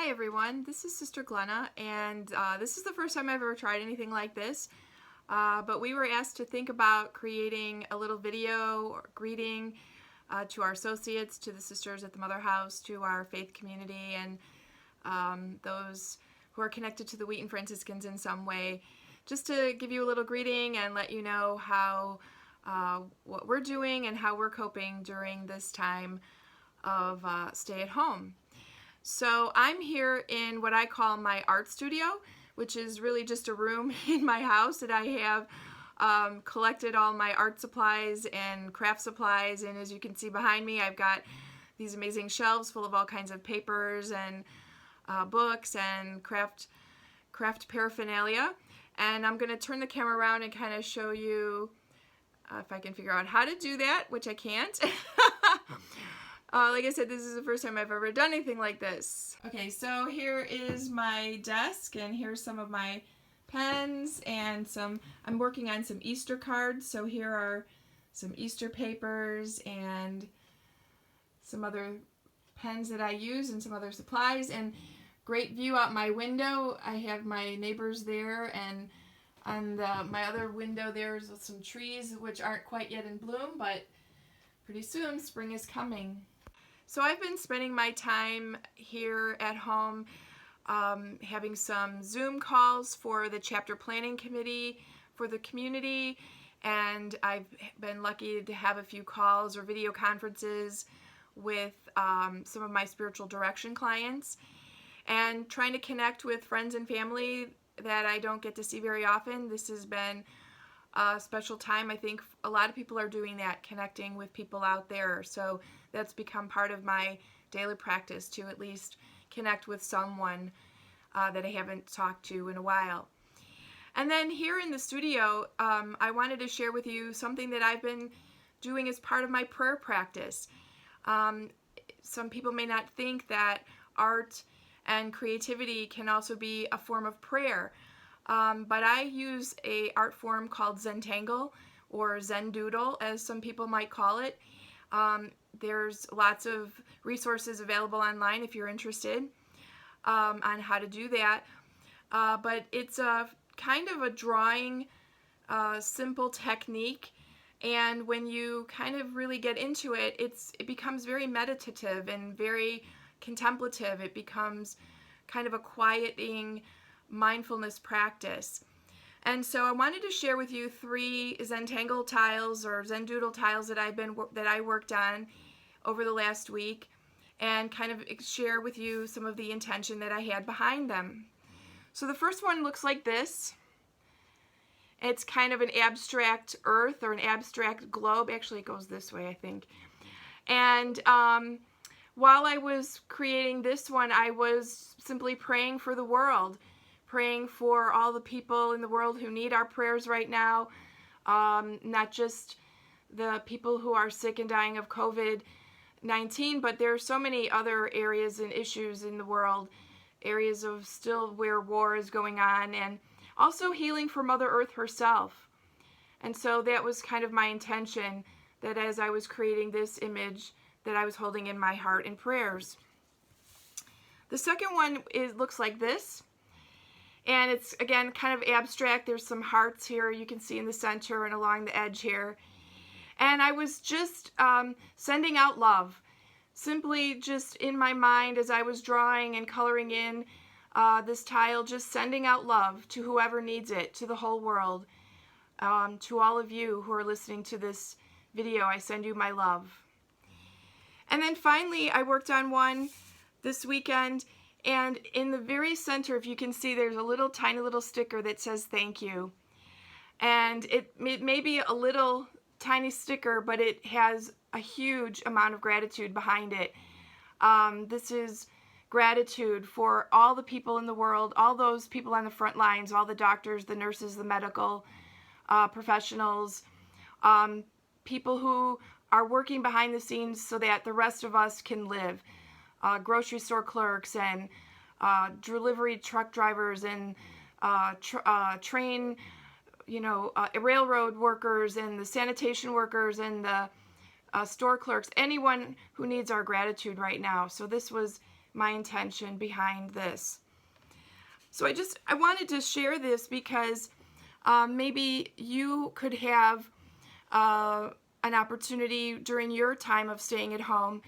Hi everyone, this is Sister Glenna, and this is the first time I've ever tried anything like this, but we were asked to think about creating a little video or greeting to our associates, to the sisters at the Mother House, to our faith community, and those who are connected to the Wheaton Franciscans in some way, just to give you a little greeting and let you know how what we're doing and how we're coping during this time of stay at home. So I'm here in what I call my art studio, which is really just a room in my house that I have collected all my art supplies and craft supplies. And as you can see behind me, I've got these amazing shelves full of all kinds of papers and books and craft paraphernalia. And I'm going to turn the camera around and kind of show you if I can figure out how to do that, which I can't. Like I said, this is the first time I've ever done anything like this. Okay, so here is my desk, and here's some of my pens and I'm working on some Easter cards. So here are some Easter papers and some other pens that I use and some other supplies, and great view out my window. I have my neighbors there, and on my other window there's some trees which aren't quite yet in bloom, but pretty soon spring is coming. So I've been spending my time here at home having some Zoom calls for the chapter planning committee for the community, and I've been lucky to have a few calls or video conferences with some of my spiritual direction clients, and trying to connect with friends and family that I don't get to see very often. This has been a special time. I think a lot of people are doing that, connecting with people out there. So that's become part of my daily practice, to at least connect with someone that I haven't talked to in a while. And then here in the studio, I wanted to share with you something that I've been doing as part of my prayer practice. Some people may not think that art and creativity can also be a form of prayer. But I use a art form called Zentangle, or Zen Doodle, as some people might call it. There's lots of resources available online if you're interested on how to do that. But it's a kind of a drawing, simple technique, and when you kind of really get into it, it becomes very meditative and very contemplative. It becomes kind of a quieting mindfulness practice. And so I wanted to share with you 3 Zentangle tiles or Zen Doodle tiles that I worked on over the last week, and kind of share with you some of the intention that I had behind them. So the first one looks like this. It's kind of an abstract earth or an abstract globe. Actually, it goes this way, I think. And while I was creating this one, I was simply praying for the world, praying for all the people in the world who need our prayers right now, not just the people who are sick and dying of COVID-19, but there are so many other areas and issues in the world, areas of still where war is going on, and also healing for Mother Earth herself. And so that was kind of my intention, that as I was creating this image, that I was holding in my heart in prayers. The second one looks like this. And it's, again, kind of abstract. There's some hearts here you can see in the center and along the edge here. And I was just sending out love, simply just in my mind as I was drawing and coloring in this tile, just sending out love to whoever needs it, to the whole world. To all of you who are listening to this video, I send you my love. And then finally, I worked on one this weekend, and in the very center, if you can see, there's a tiny little sticker that says thank you. And it may be a little tiny sticker, but it has a huge amount of gratitude behind it. This is gratitude for all the people in the world, all those people on the front lines, all the doctors, the nurses, the medical professionals, people who are working behind the scenes so that the rest of us can live. Grocery store clerks and delivery truck drivers and train, railroad workers and the sanitation workers and the store clerks, anyone who needs our gratitude right now. So this was my intention behind this. So I wanted to share this because maybe you could have an opportunity during your time of staying at home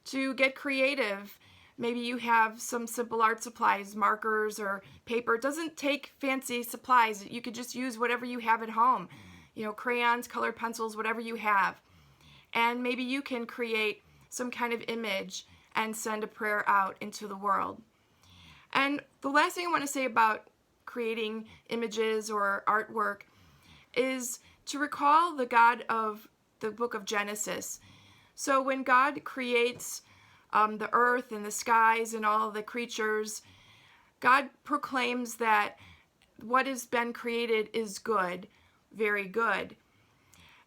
to get creative. Maybe you have some simple art supplies, markers or paper. It doesn't take fancy supplies. You could just use whatever you have at home. You know, crayons, colored pencils, whatever you have. And maybe you can create some kind of image and send a prayer out into the world. And the last thing I want to say about creating images or artwork is to recall the God of the book of Genesis. So when God creates the earth and the skies and all the creatures, God proclaims that what has been created is good, very good.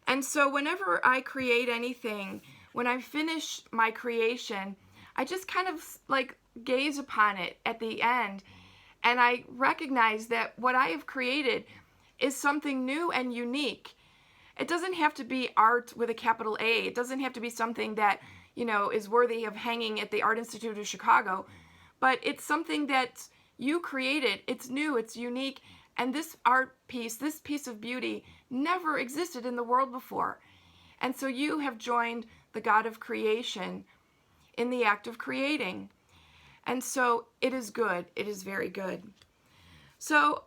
And so whenever I create anything, when I finish my creation, I just kind of like gaze upon it at the end, and I recognize that what I have created is something new and unique. It doesn't have to be art with a capital A. It doesn't have to be something that, you know, is worthy of hanging at the Art Institute of Chicago, but it's something that you created. It's new, it's unique, and this art piece, this piece of beauty never existed in the world before. And so you have joined the God of creation in the act of creating. And so it is good. It is very good. So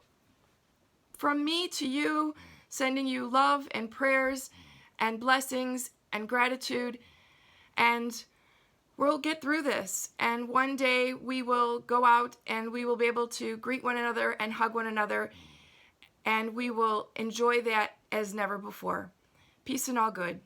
from me to you, sending you love and prayers and blessings and gratitude, and we'll get through this. And one day we will go out and we will be able to greet one another and hug one another, and we will enjoy that as never before. Peace and all good.